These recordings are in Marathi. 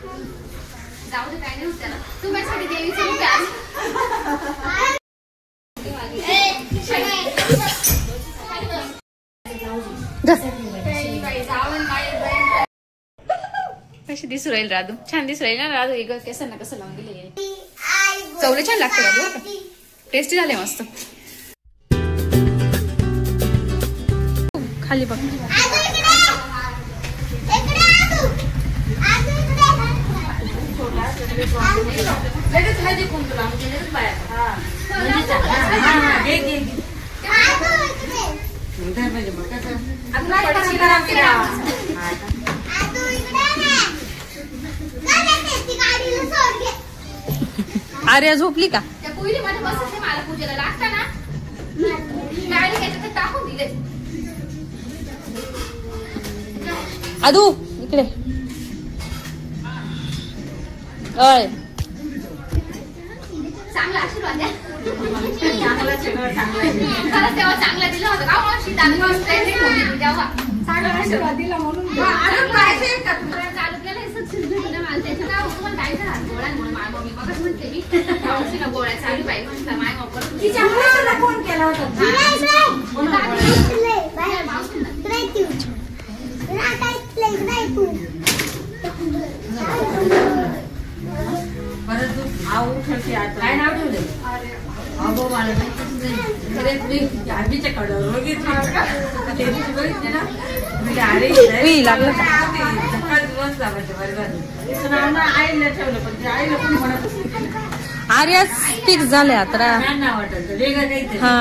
जाऊ दे काय नाही होत त्याला. तू माझ्यासाठी देवीचं रूप आहे. कशी दिसू राहील राधू? छान दिसू राहील ना राधू. एक केसांना कसं लावून गेले. चवले छान लागते राधू. टेस्टी झाले मस्त. खाली बघ. आर्या झोपली का? त्या कोयली मध्ये बसत मला पूजेला लागता ना. गाडी ह्याच्यात टाकून दिले. आदू इकडे. ओय चांगला आशीर्वाद द्या. खरंच तेव्हा चांगला दिला होता का मावशी? तेव्हा चांगला आशीर्वाद दिला म्हणून चालू केलं. मला त्याच्या नाव तुम्हाला काय झालं गोळ्यांमुळे माझ्या मम्मी बघत म्हणते मी मावशीला गोळ्या चालू पाहिजे म्हटलं माय मग फोन केला होता. काय नाव ठेवलं? अगो मला आजीच्या कडावर बघितले ना. लागलं दिवस लावायचे बरं. आईला ठेवलं पण ते आईला कोणी म्हणत. आर्या फिक्स झाले आता. नाव वाटत वेगळं काही. हा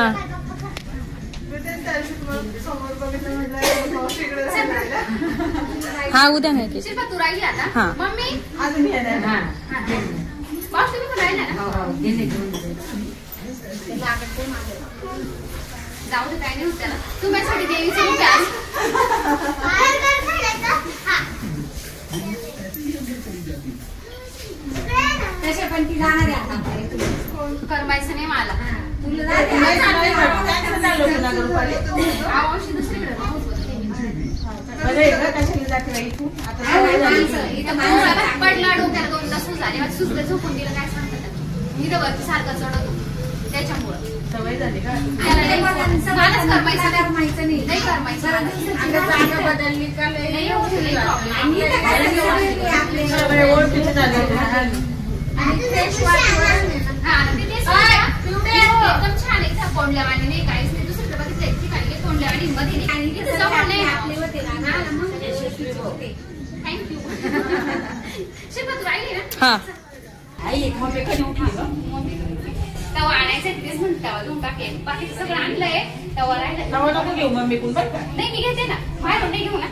हा उद्या नाही की तू राहिली आता. हा मम्मी अजून जाऊ दे काय नाही होत त्याला. तू माझ्यासाठी देवीचं रूप आहे. तसे पण ती जाणार आहे आता. करमायचं नाही मला. पडला डोक्याला 2 तास झाले. सुचलं झोपून दिलं काय सांगतात. मी तर वरती सारखं चढत होतो त्याच्यामुळं सवय झाली का. मलाच करमायचं माहिती नाही. नाही करमायचं जागा बदलली का एकदम छान आहे. कोंडल्यावाणी नाही काहीच नाही. दुसरीकडे बघितलं ठिकाणी कोंडल्यावाणी मध्ये थँक्यू. शिल्पा तू राहिली ना. तवा आणायचं तिथेच म्हणून तवा घेऊन टाकेल. बाकीचं सगळं आणलंय. तवा राहिलं घेऊ मम्मी कोण नाही. मी घेते ना बाहेरून नाही घेऊ ना.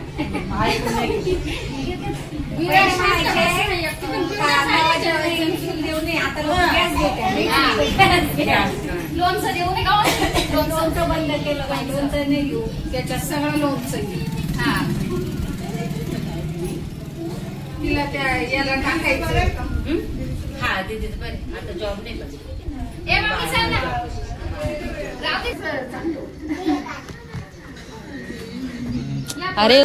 लोणचं देऊ नये का? लोणचं बंद केलं पाहिजे. लोणचं नाही घेऊ त्याच्यात सगळं लोणचं घेऊ. हा तिला त्या याला टाकायचं. हा दीदी बरं आता जॉब नाही करत. ए मम्मी चल ना. राहते अरे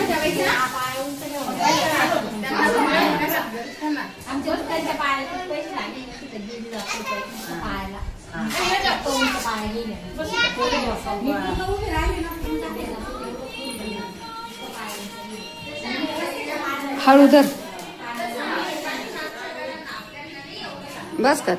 आमच्या त्यांच्या पायाला पैसे लागले. पायाला पाया गेले. हळूधर बस का.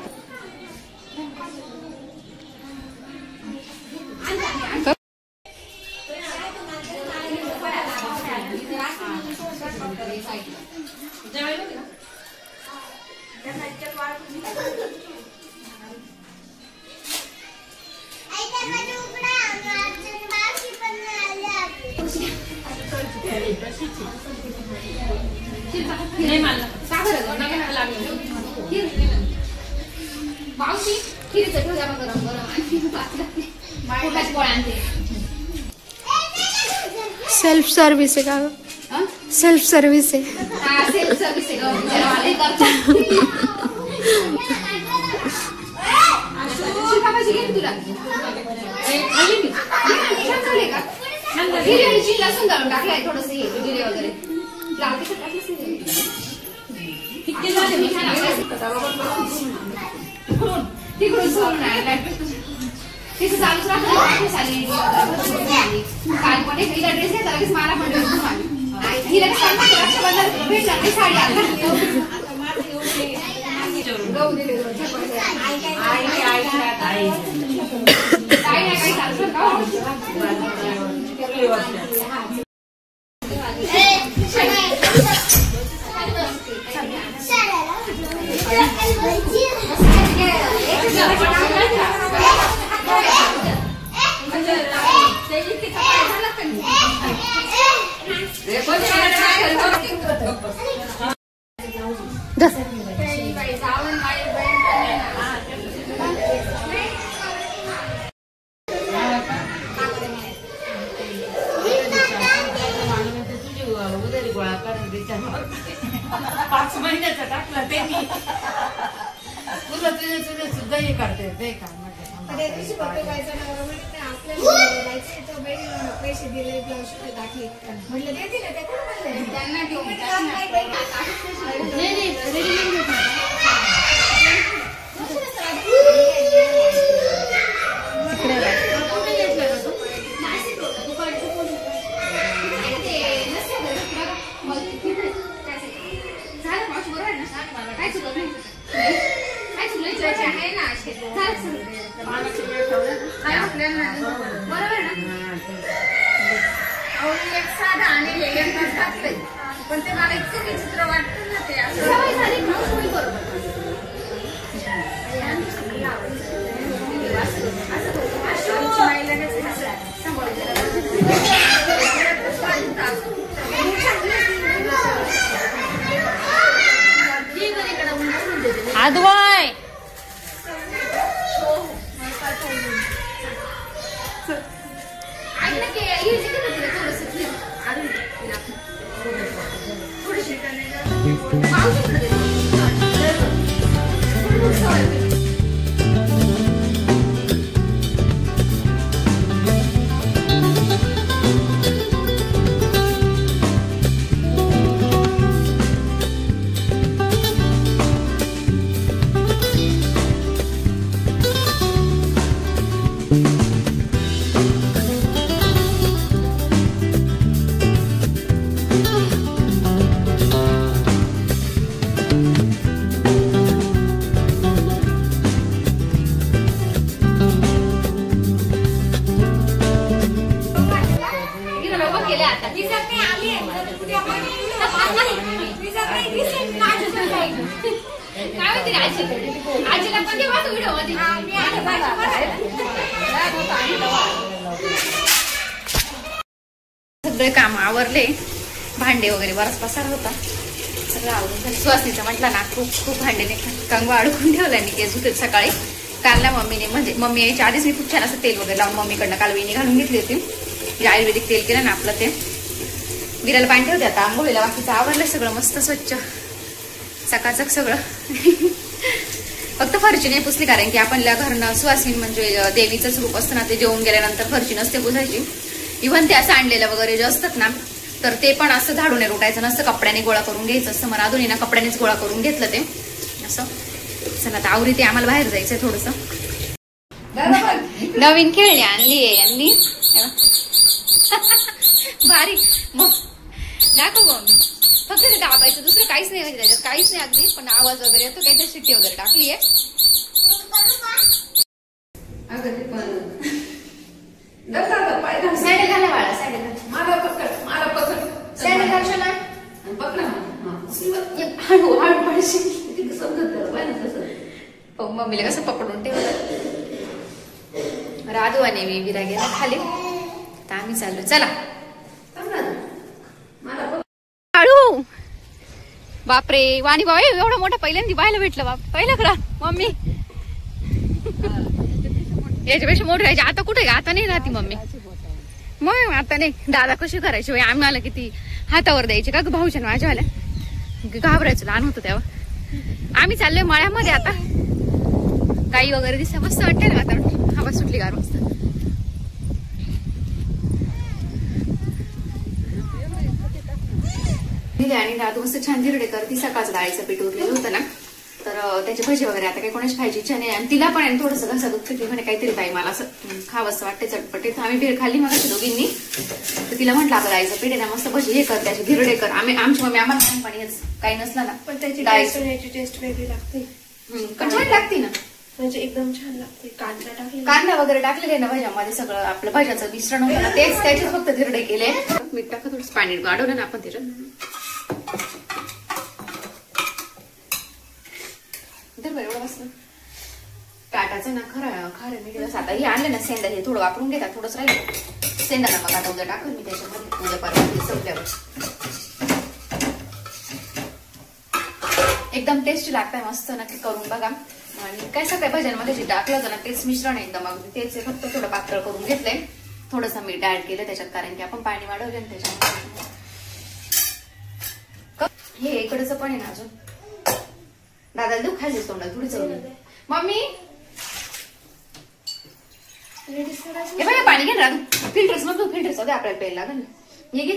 नाही मला मावशी खिरीचं ठेवू द्या गरम गरम. सेल्फ सर्व्हिस आहे का? सेल्फ सर्व्हिस आहे. सेल्फ सर्व्हिस आहे तुला. लसूण घालून टाकलाय थोडस जिरे वगैरे. तिकडून सोडून तिचं चालूच राहतं. काल पण हिला ड्रेस घेतला लगेच मला म्हणलं हिला भेटला नाही साडी आला पाच महिन्याचा टाकला त्यांनी तुला तुझे सुद्धा हे करते ते काम पैसे दिले ब्लाउज टाकले म्हटलं देतील त्यांना साधा आणि पण ते मला इतकं विचित्र वाटतं ना ते आदवाय सगळे काम आवरले. भांडे वगैरे बराच पसार होता सगळं आवरून झालं. सुवासिनीचं म्हटलं ना खूप भांडे कंगवा अडकून ठेवलाय मी केस धुते सकाळी. काल ना मम्मीने म्हणजे मम्मी यायच्या आधीच मी खूप छान असं तेल वगैरे लावून मम्मीकडनं काल वेणी घालून घेतली होती. जे आयुर्वेदिक तेल केलं ना आपलं ते विराला पाणी ठेवते आता आंघोळीला. बाकीचं आवरलं सगळं मस्त स्वच्छ सकाळचं सगळं. फक्त फरची नाही पुसली कारण की आपल्या घरनं सुवासिनी म्हणजे देवीचंच रूप असतं ना ते जेवून गेल्यानंतर फरची नसते पुसायची. इव्हन ते असं आणलेलं वगैरे जे असतात ना तर ते पण असं झाडून रोटायचं नसतं कपड्याने गोळा करून घ्यायचं असतं. मला अजूनही ना कपड्यानेच गोळा करून घेतलं ते असं. चला आता आवरी ते आम्हाला बाहेर जायचंय थोडस. नवीन खेळणी आणली यांनी बारीक मग दाखव मग फक्त ते दाबायचं दुसरं काहीच नाही म्हणजे त्याच्यात काहीच नाही अगदी पण आवाज वगैरे येतो काहीतरी शिट्टी वगैरे टाकली आहे. सॅडल घाला बाळा सॅडल मला पकड सॅडल घालशाल हळू हळू पडशील मम्मीला कसं पकडून ठेवलं. राधू आणि मी विरा गेला खाली तर आम्ही चाललो. चला हळू. बापरे वाणी बाबा एवढं मोठं पहिल्यांदा पाहायला भेटलं. बाप पहिलं खरा मम्मी याच्यापेक्षा मोठी राहायची. आता कुठे आता नाही राहती मम्मी मग आता नाही. दादा कशी करायची बाई आम्हाला किती हातावर द्यायचे का भाऊच्या माझ्यावाल्या घाबरायचं लहान होतं तेव्हा. आम्ही चाललोय मळ्यामध्ये आता गाई वगैरे दिसतं मस्त वाटतंय ना वातावरण. हवा सुटली गार मस्त. आणि राधू मस्त छान धिरडे करती. सकाळचं डाळीचं पीठ उरलेलं होतं ना, तर त्याची भजी वगैरे आता काही कोणाची खायची इच्छा नाही. आणि तिला पण आहे थोडंसं घसा दुखते म्हणे काहीतरी ताई मला असं खावंसं वाटते चटपटीत. आम्ही भेळ खाल्ली मग दोघींनी, तर तिला म्हटलं आपलं डाळीचं पीठ आहे ना मस्त भजी हे कर त्याची धिरडे कर. आमची मम्मी आम्हाला पाणी काही नसलं ना पण त्याची टेस्ट वेगळी लागते. पण छान लागते ना, म्हणजे एकदम छान लागते. कांदा वगैरे टाकलेले ना भाज्यामध्ये, सगळं आपलं भाज्याचं मिश्रण होतं ना तेच त्याचे फक्त धिरडे केले. मीठ टाका थोडं पाणी वाढवलं ना आपण त्याच्यात. एवढं बसलं टाटाचं ना खरं मीठ आता हे आणलं ना सेंदा हे थोडं वापरून घेतात. थोडंच राहिलं सेंदा ना, मग आता उद्या टाकल मी त्याच्यामध्ये. उद्या परवा संपल्यावर एकदम टेस्टी लागतंय मस्त. नक्की करून बघा. आणि काय सगळ्या भाज्यांमध्ये जे टाकलं होतं ना तेच मिश्रण आहे एकदम अगदी तेच. फक्त थोडं पातळ करून घेतलंय, थोडंसं मीठ ऍड केलं त्याच्यात कारण की आपण पाणी वाढवलं ना त्याच्यामध्ये. हे इकडचं पण आहे ना अजून. दादाला देऊ खायचं तोंडाला थोडी चव. मम्मी हे बघा पाणी घे ना फिल्टर्स मग फिल्टर्स आपल्याला प्यायला लागेल ना. हे घे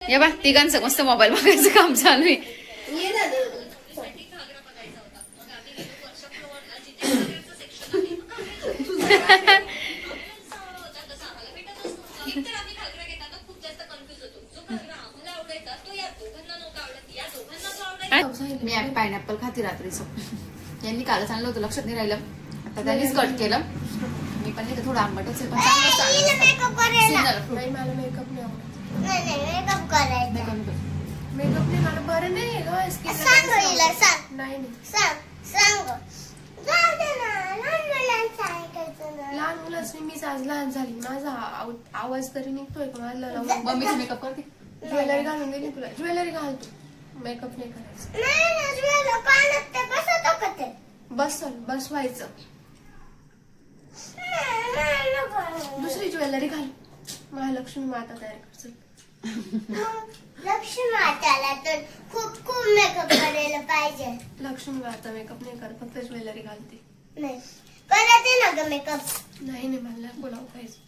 हे बा तिघांचं मस्त मोबाईल बघायचं काम चालू आहे. मी पायनॅपल खाते रात्रीचं. यांनी कालच आणलं होतं लक्षात नाही राहिलं, आता त्यांनीच कट केलं. मी पण नाही थोडं आंबटच आहे पण मला मेकअप नाही आवडत. मेकअप करायचा. मेकअप नाही मला बरं नाही सांग हिला सांग. नाही सांग लहान मुलांनी मीच आज लहान झाली. माझा आवाज तरी निघतोय का मला. मम्मीची मेकअप करते. ज्वेलरी घालून दिली तुला. ज्वेलरी घालतो, मेकअप नाही करायचं. बसवायचं. दुसरी ज्वेलरी घाल. महालक्ष्मी माता तयार करतो. लक्ष्मी माताला तर खूप मेकअप करायला पाहिजे. लक्ष्मी माता मेकअप नाही करत, फक्त ज्वेलरी घालते. नाही करते ना ग मेकअप. नाही मला बोलाव पाहिजे.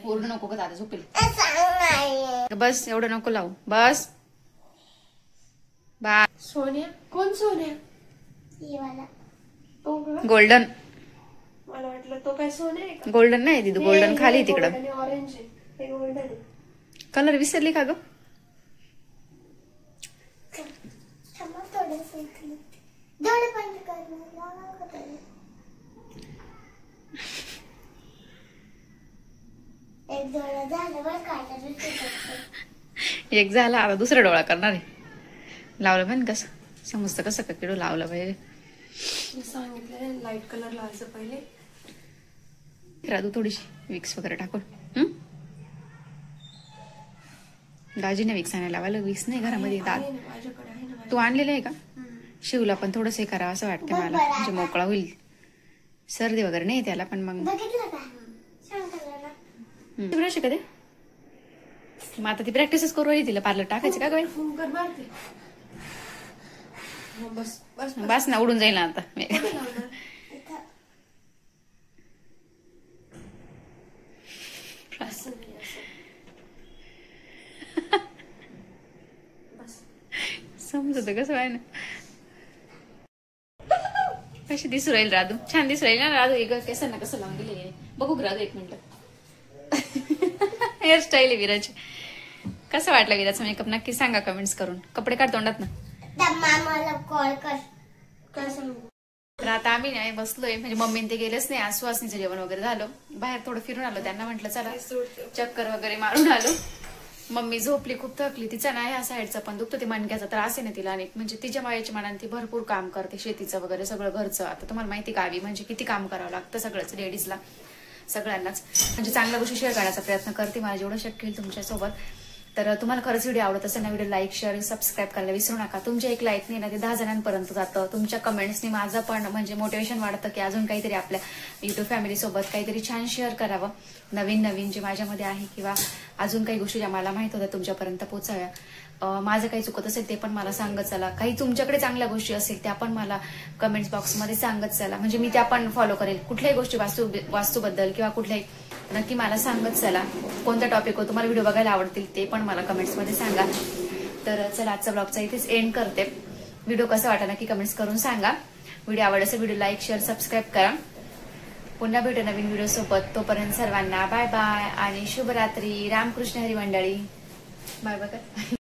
ओरडू नको का दादा झोपेल. सांग बस एवढं नको लावू बस. बा सोन्या कोण सोन्या? गोल्डन. मला वाटलं तो काय सोन्या आहे का? गोल्डन नाही दिदू, गोल्डन खाली तिकडं. ऑरेंज आहे गोल्डन. कलर विसरली का ग? एक झाला आता दुसरा डोळा करणार आहे. लावलं पण कसं समजतं कसं का किडू लावलं पाहिजे. सांगितलं लाईट कलर लावायचं पहिले. राधू थोडीशी विक्स वगैरे टाकून. दाजीने विक्स आणायला लावायला. विक्स नाही घरामध्ये. तू आणलेलं आहे का? शिवला पण थोडंस हे करावं असं वाटतं मला, म्हणजे मोकळा होईल. सर्दी वगैरे नाही त्याला पण मग ब्रश का ते मग आता ती प्रॅक्टिसच करू राहिली. तिला पार्लर टाकायचं का काय? बस ना उडून जाईल ना आता. समजत कसं आहे ना. कशी दिसू राहील राधू? छान दिसू राहील ना राधू. एक केसांना कसं लावून गेले बघू राधू. एक मिनिट. हेअरस्टाईल आहे विराची. कसं वाटलं विराचा मेकअप नक्की सांगा कमेंट्स करून. कपडे काढ तोंडात ना. मला कॉल कर. काय सांगू? तर आता आम्ही नाही बसलोय, म्हणजे मम्मीने ते गेलेच नाही. आज सुहासनीचं जेवण वगैरे झालं, बाहेर थोडं फिरून आलो. त्यांना म्हटलं चला चक्कर वगैरे मारून आलो. मम्मी झोपली, खूप थकली. तिचा ना ह्या साईडचा पण दुखतो, ते मणक्याचा त्रास आहे ना तिला. आणि म्हणजे तिच्या वयाच्या मनाने ती भरपूर काम करते, शेतीचं वगैरे सगळं घरचं. आता तुम्हाला माहिती गावी म्हणजे किती काम करावं लागतं सगळंच लेडीजला, सगळ्यांनाच. म्हणजे चांगल्या गोष्टी शेअर करण्याचा प्रयत्न करते मला जेवढं शक्य होईल तुमच्यासोबत. तर तुम्हाला खरंच व्हिडिओ आवडत असेल ना, व्हिडिओ लाईक शेअर सबस्क्राईब करायला विसरू नका. तुमच्या एक लाईकने ना ते 10 जणांपर्यंत जातं. तुमच्या कमेंट्सनी माझं पण म्हणजे मोटिवेशन वाढतं की अजून काहीतरी आपल्या युट्यूब फॅमिली सोबत काहीतरी छान शेअर करावं, नवीन जे माझ्यामध्ये आहे किंवा अजून काही गोष्टी ज्या मला माहित होत्या तुमच्यापर्यंत पोहोचाव्या. माझं काही चुकत असेल ते पण मला सांगत चला. काही तुमच्याकडे चांगल्या गोष्टी असतील त्या पण मला कमेंट्स बॉक्समध्ये सांगत चला, म्हणजे मी त्या पण फॉलो करेल. कुठल्याही गोष्टी वास्तूबद्दल किंवा कुठल्याही नक्की मला सांगत चला. कोणत्या टॉपिकवर तुम्हाला व्हिडिओ बघायला आवडतील ते पण मला कमेंट्समध्ये सांगा. तर चला आजचा ब्लॉगचा इथेच एंड करते. व्हिडिओ कसा वाटला नक्की कमेंट्स करून सांगा. व्हिडिओ आवडला असेल व्हिडिओ लाईक शेअर सबस्क्राईब करा. पुन्हा भेटू नवीन व्हिडिओ सोबत. तोपर्यंत सर्वांना बाय बाय आणि शुभरात्री. रामकृष्ण हरी मंडळी. Bye bye.